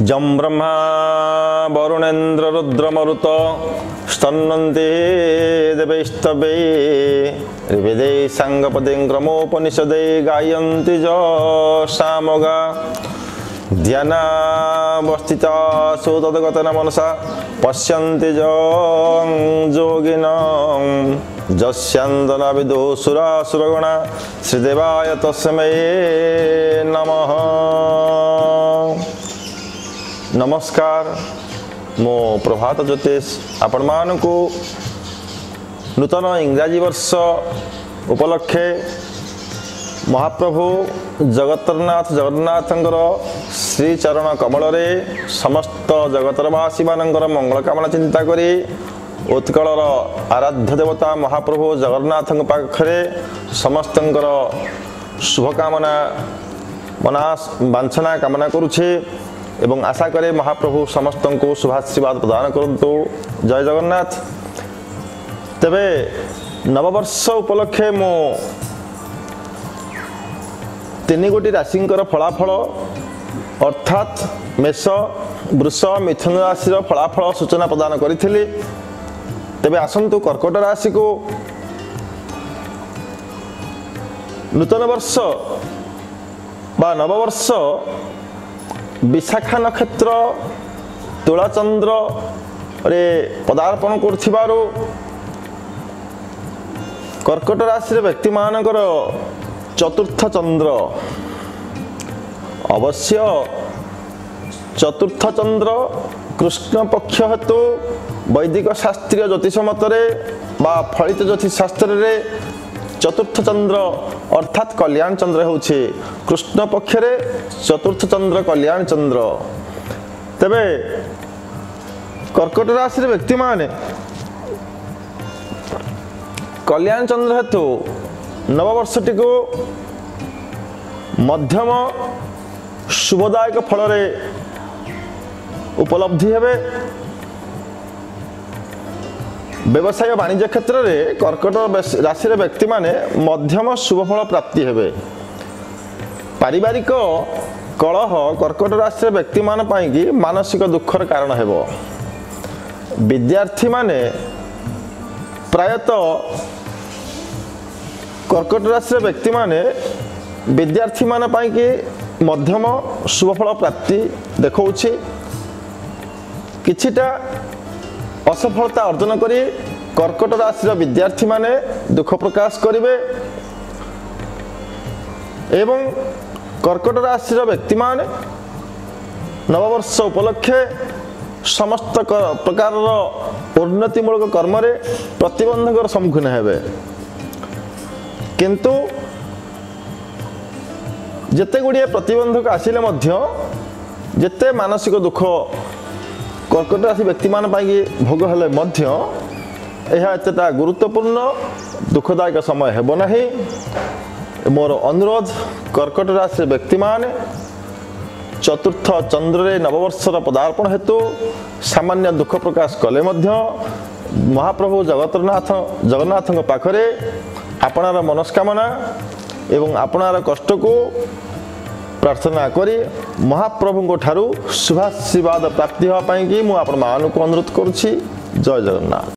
जं ब्रह्मा वरुणेन्द्र रुद्रमरुत स्तन्वन्ति देवैस्तवे ऋवेदे सांगपदे क्रमोपनिषदे गायन्ति च सामगा ध्यानावस्थिता सुतद्गतेन मनसा पश्यन्ति च योगिनः यस्यान्तरा विदुः सुरासुरगणा श्रीदेवाय तस्मै नमः। नमस्कार, मो प्रभात ज्योतिष आपण मानकु नूतन इंग्राजी वर्ष उपलक्षे महाप्रभु जगतरनाथ जगन्नाथंकर श्री चरण कमल रे समस्त जगतरवासी मानकर मंगल कामना चिंता करी उत्कलर आराध्य देवता महाप्रभु जगन्नाथ पाखरे समस्तंकर शुभकामना मना वांछना कामना करुछे एवं आशा करे महाप्रभु समस्त को शुभाशीर्वाद प्रदान करंतु। जय जगन्नाथ। तेबे नववर्ष उपलक्षे मो तीन गोटी राशिंकर फलाफल अर्थात मेष वृष मिथुन राशि फलाफल सूचना प्रदान करी। तेबे आसंतु कर्कट राशि को नूतन वर्ष बा नववर्ष विशाखा नक्षत्र तुला चंद्र रे पदार्पण करथिबारो कर्कट राशि व्यक्ति मानकर चतुर्थ चंद्र अवश्य चतुर्थ चंद्र कृष्ण पक्ष हेतु वैदिक शास्त्रीय ज्योतिष मतरे बा फलित ज्योतिष शास्त्र रे चतुर्थ चंद्र अर्थात कल्याण चंद्र होउछे कृष्ण पक्ष रे चतुर्थ चंद्र कल्याण चंद्र। तबे कर्कट राशि रे व्यक्ति माने कल्याण चंद्र हेतु नववर्षटी को मध्यम शुभदायक फल रे उपलब्धि हेबे। व्यवसाय वाणिज्य क्षेत्र रे कर्कट राशि रे व्यक्ति माने मध्यम शुभफल प्राप्ति हेबे। पारिवारिक कलह कर्कट राशि रे व्यक्ति मान पाई कि मानसिक दुखर कारण हेबो। विद्यार्थी माने प्रायतः कर्कट राशि रे व्यक्ति माने विद्यार्थी मान पाई कि मध्यम शुभफल प्राप्ति देखौछि। किछिटा असफलता अर्जन करी कर्कट राशि विद्यार्थी माने दुख प्रकाश करिवे एवं कर्कट राशि व्यक्ति माने नववर्ष उपलक्षे समस्त प्रकार उन्नतिमूलक कर्म रे प्रतिबंधकर सम्मुखीन हेबे। किंतु जेते गुड़िए प्रतिबंधक आसिले मध्य जेते मानसिक दुख कर्कट राशि व्यक्ति मान पाई भोग हेले मध्य यह एतेटा गुरुत्वपूर्ण दुखदायक समय हेबो नाही। मोर अनुरोध कर्कट राशि व्यक्ति माने चतुर्थ चंद्र रे नववर्षर पदार्पण हेतु सामान्य दुख प्रकाश कले मध्य महाप्रभु जगन्नाथ पाखरे आपणार मनस्कामना एवं आपणार कष्ट को प्रार्थना करी महाप्रभु ठारू शुभाशीर्वाद प्राप्ति होगा कि मुझे आपण मानक अनुरोध करुछि। जय जगन्नाथ।